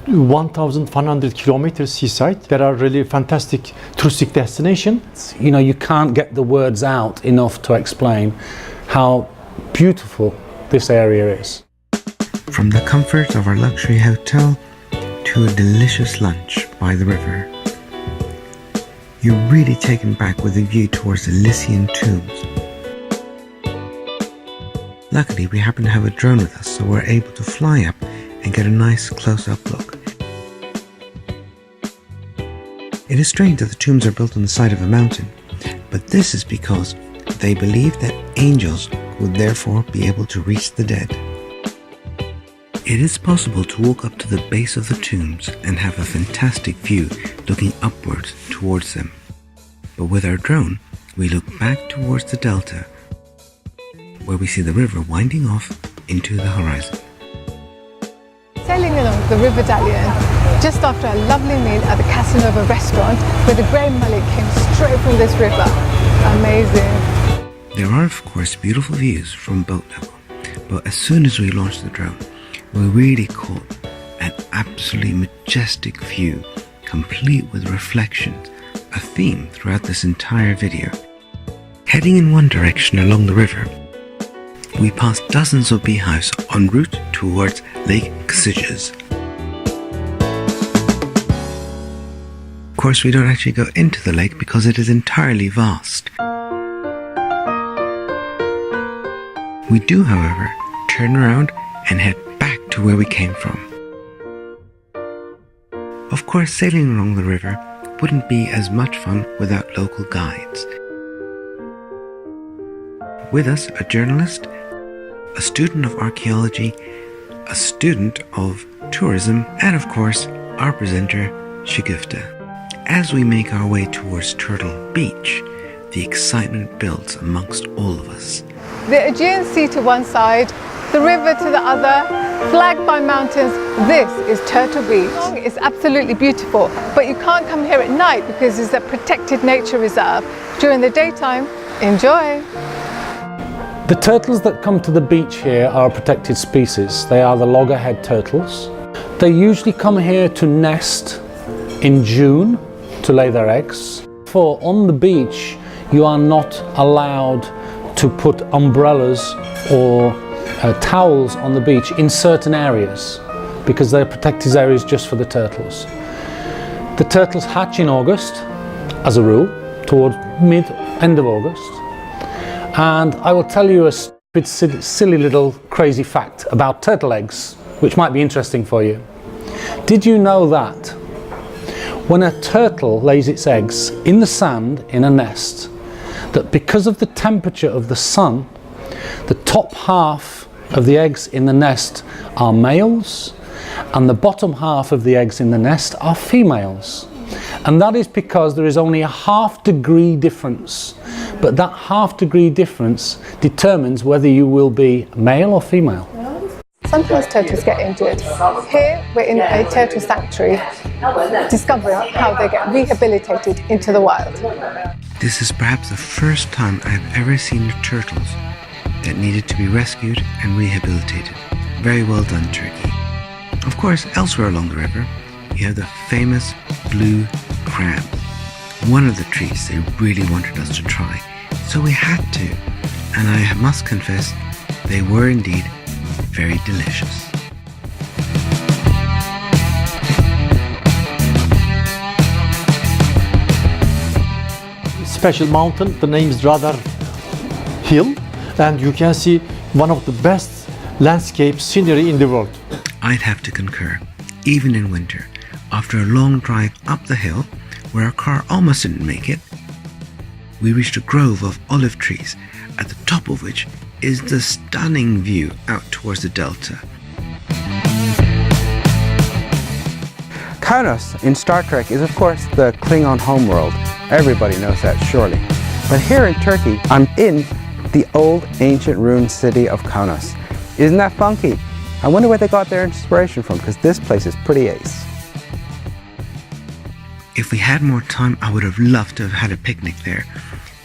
1,100 kilometers seaside. There are really fantastic touristic destinations. You know, you can't get the words out enough to explain how beautiful this area is. From the comfort of our luxury hotel to a delicious lunch by the river, you're really taken back with a view towards the Lycian tombs. Luckily, we happen to have a drone with us, so we're able to fly up and get a nice close-up look. It is strange that the tombs are built on the side of a mountain, but this is because they believe that angels would therefore be able to reach the dead. It is possible to walk up to the base of the tombs and have a fantastic view looking upwards towards them. But with our drone, we look back towards the delta, where we see the river winding off into the horizon. Sailing along the River Dalyan just after a lovely meal at the Casanova restaurant where the grey mullet came straight from this river. Amazing. There are of course beautiful views from boat level, but as soon as we launched the drone, we really caught an absolutely majestic view, complete with reflections, a theme throughout this entire video. Heading in one direction along the river, we passed dozens of beehives en route towards Lake Casijas. Of course, we don't actually go into the lake because it is entirely vast. We do, however, turn around and head back to where we came from. Of course, sailing along the river wouldn't be as much fun without local guides. With us, a journalist, a student of archaeology, a student of tourism, and of course, our presenter, Shagufta. As we make our way towards Turtle Beach, the excitement builds amongst all of us. The Aegean Sea to one side, the river to the other, flagged by mountains. This is Turtle Beach. It's absolutely beautiful, but you can't come here at night because it's a protected nature reserve. During the daytime, enjoy. The turtles that come to the beach here are a protected species. They are the loggerhead turtles. They usually come here to nest in June to lay their eggs. For on the beach, you are not allowed to put umbrellas or towels on the beach in certain areas because they're protected areas just for the turtles. The turtles hatch in August, as a rule, towards end of August. And I will tell you a stupid, silly little crazy fact about turtle eggs, which might be interesting for you. Did you know that when a turtle lays its eggs in the sand in a nest, that because of the temperature of the sun, the top half of the eggs in the nest are males and the bottom half of the eggs in the nest are females? And that is because there is only a half-degree difference, but that half-degree difference determines whether you will be male or female. Sometimes turtles get injured. Here we're in a turtle sanctuary, discovering how they get rehabilitated into the wild. This is perhaps the first time I've ever seen turtles that needed to be rescued and rehabilitated. Very well done, Turkey. Of course, elsewhere along the river, you have the famous blue crab, one of the treats they really wanted us to try, so we had to, and I must confess, they were indeed very delicious. Special mountain, the name is rather hill, and you can see one of the best landscape scenery in the world. I'd have to concur. Even in winter, after a long drive up the hill, where our car almost didn't make it, we reached a grove of olive trees, at the top of which is the stunning view out towards the delta. Kaunas in Star Trek is of course the Klingon homeworld. Everybody knows that surely. But here in Turkey, I'm in the old ancient ruined city of Kaunas. Isn't that funky? I wonder where they got their inspiration from, because this place is pretty ace. If we had more time, I would have loved to have had a picnic there.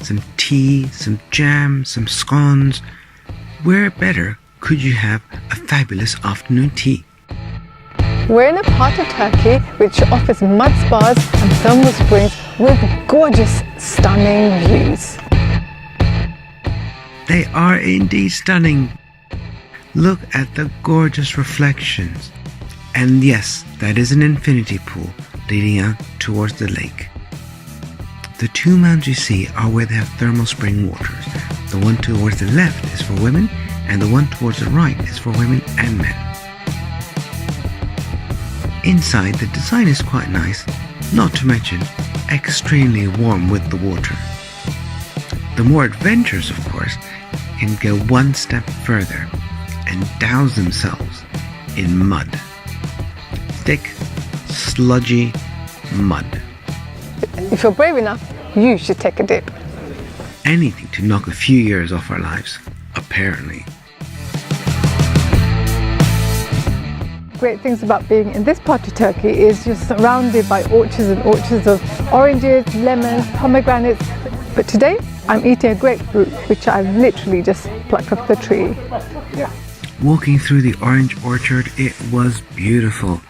Some tea, some jam, some scones. Where better could you have a fabulous afternoon tea? We're in a part of Turkey which offers mud spas and thermal springs with gorgeous, stunning views. They are indeed stunning. Look at the gorgeous reflections. And yes, that is an infinity pool leading out towards the lake. The two mounds you see are where they have thermal spring waters. The one towards the left is for women, and the one towards the right is for women and men. Inside, the design is quite nice, not to mention extremely warm with the water. The more adventurous, of course, can go one step further and douse themselves in mud. Thick, sludgy mud. If you're brave enough, you should take a dip. Anything to knock a few years off our lives, apparently. Great things about being in this part of Turkey is you're surrounded by orchards and orchards of oranges, lemons, pomegranates. But today I'm eating a grapefruit which I've literally just plucked off the tree. Walking through the orange orchard, it was beautiful.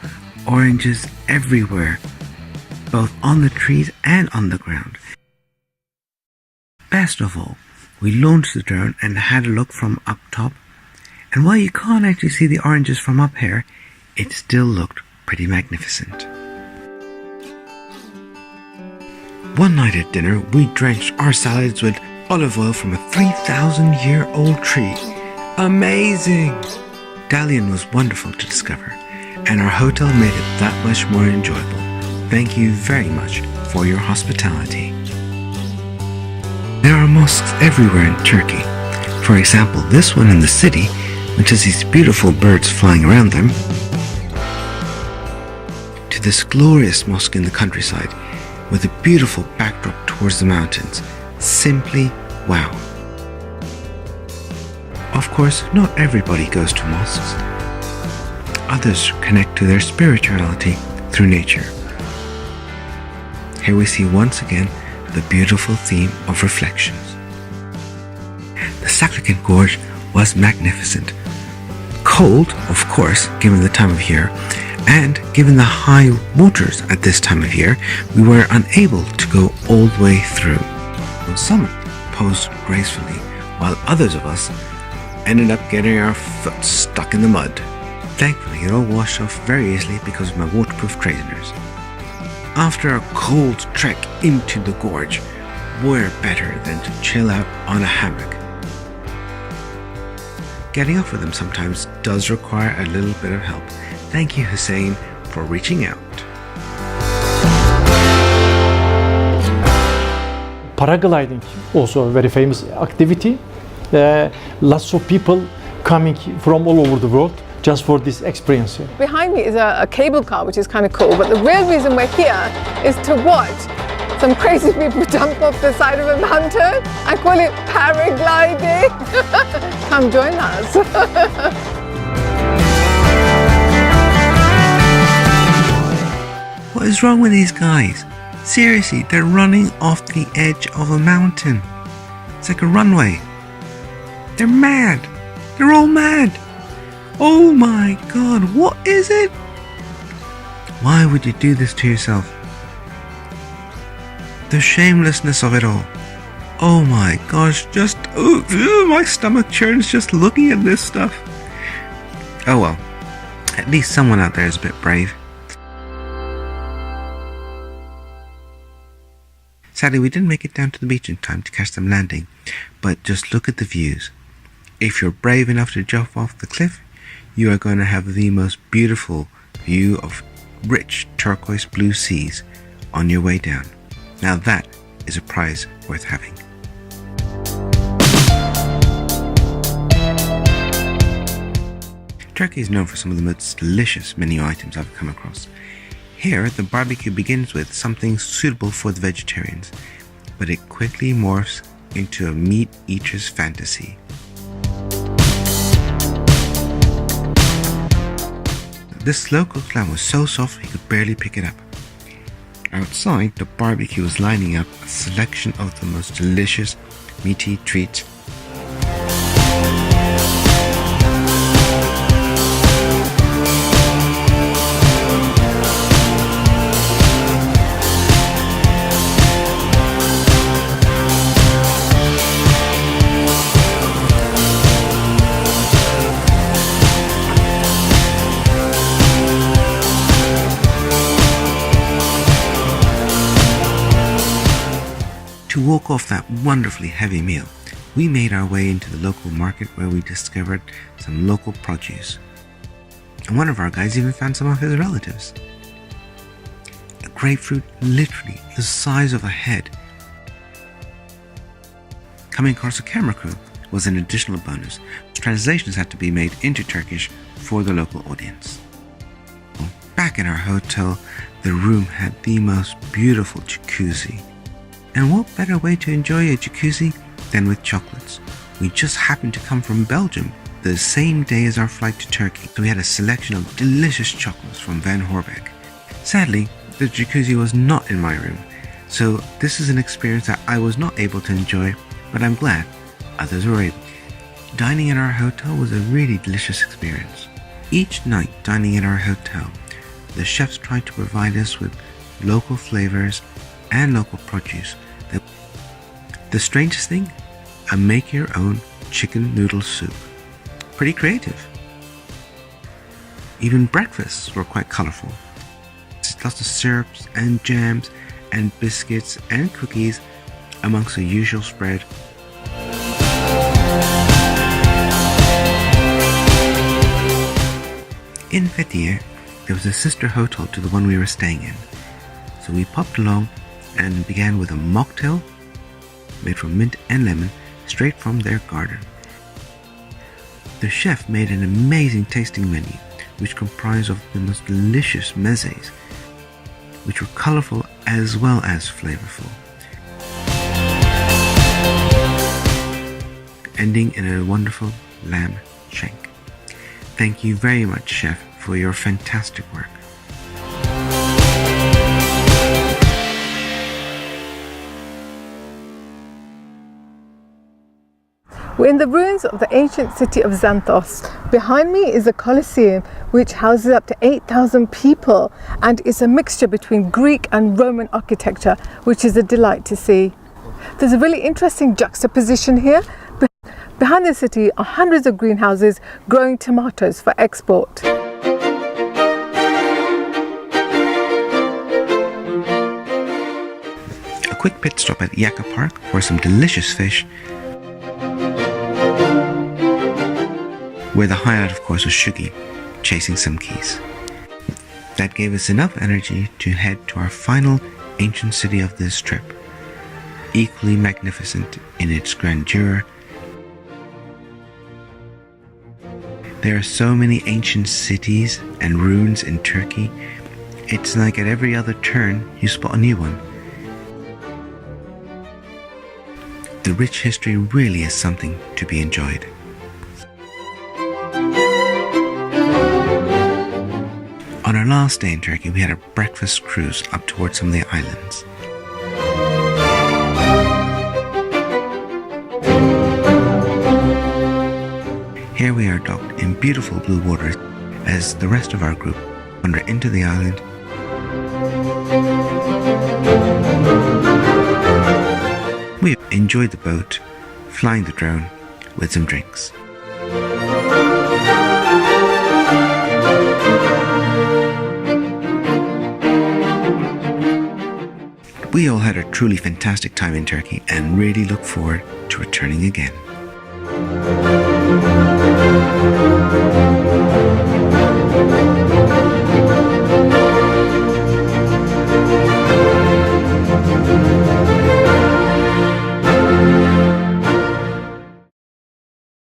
Oranges everywhere, both on the trees and on the ground. Best of all, we launched the drone and had a look from up top. And while you can't actually see the oranges from up here, it still looked pretty magnificent. One night at dinner, we drenched our salads with olive oil from a 3,000-year-old tree. Amazing! Dalyan was wonderful to discover, and our hotel made it that much more enjoyable. Thank you very much for your hospitality. There are mosques everywhere in Turkey. For example, this one in the city, which has these beautiful birds flying around them, to this glorious mosque in the countryside with a beautiful backdrop towards the mountains. Simply wow. Of course, not everybody goes to mosques. Others connect to their spirituality through nature. Here we see once again the beautiful theme of reflections. The Saklikin Gorge was magnificent. Cold, of course, given the time of year, and given the high waters at this time of year, we were unable to go all the way through. Some posed gracefully, while others of us ended up getting our foot stuck in the mud. Thankfully, it all washed off very easily because of my waterproof trainers. After a cold trek into the gorge, where better than to chill out on a hammock? Getting up with them sometimes does require a little bit of help. Thank you, Hussein, for reaching out. Paragliding, also a very famous activity. Lots of people coming from all over the world just for this experience here. Behind me is a cable car, which is kind of cool, but the real reason we're here is to watch some crazy people jump off the side of a mountain. I call it paragliding. Come join us. What is wrong with these guys? Seriously, they're running off the edge of a mountain. It's like a runway. They're mad. They're all mad. Oh my God, what is it? Why would you do this to yourself? The shamelessness of it all. Oh my gosh, just, my stomach churns just looking at this stuff. Oh well, at least someone out there is a bit brave. Sadly, we didn't make it down to the beach in time to catch them landing, but just look at the views. If you're brave enough to jump off the cliff, you are going to have the most beautiful view of rich turquoise blue seas on your way down. Now that is a prize worth having. Turkey is known for some of the most delicious menu items I've come across. Here, the barbecue begins with something suitable for the vegetarians, but it quickly morphs into a meat eater's fantasy. This slow-cooked lamb was so soft he could barely pick it up. Outside, the barbecue was lining up a selection of the most delicious meaty treats. walk off that wonderfully heavy meal, we made our way into the local market where we discovered some local produce. And one of our guys even found some of his relatives. A grapefruit literally the size of a head. Coming across a camera crew was an additional bonus. Translations had to be made into Turkish for the local audience. Back in our hotel, the room had the most beautiful jacuzzi. And what better way to enjoy a jacuzzi than with chocolates? We just happened to come from Belgium the same day as our flight to Turkey, so we had a selection of delicious chocolates from Van Horbeck. Sadly, the jacuzzi was not in my room, so this is an experience that I was not able to enjoy, but I'm glad others were able. Dining in our hotel was a really delicious experience. Each night dining in our hotel, the chefs tried to provide us with local flavors and local produce. The strangest thing, a make-your-own chicken noodle soup. Pretty creative. Even breakfasts were quite colorful. Lots of syrups and jams and biscuits and cookies amongst the usual spread. In Fethiye, there was a sister hotel to the one we were staying in. So we popped along and began with a mocktail made from mint and lemon straight from their garden. The chef made an amazing tasting menu which comprised of the most delicious mezes, which were colorful as well as flavorful, ending in a wonderful lamb shank. Thank you very much, Chef, for your fantastic work. We're in the ruins of the ancient city of Xanthos. Behind me is a Colosseum which houses up to 8,000 people and is a mixture between Greek and Roman architecture, which is a delight to see. There's a really interesting juxtaposition here. Behind the city are hundreds of greenhouses growing tomatoes for export. A quick pit stop at Yaka Park for some delicious fish, where the highlight of course was Shugi chasing some keys. That gave us enough energy to head to our final ancient city of this trip, equally magnificent in its grandeur. There are so many ancient cities and ruins in Turkey, it's like at every other turn you spot a new one. The rich history really is something to be enjoyed. On our last day in Turkey, we had a breakfast cruise up towards some of the islands. Here we are docked in beautiful blue waters as the rest of our group wander into the island. We enjoyed the boat, flying the drone with some drinks. We all had a truly fantastic time in Turkey and really look forward to returning again.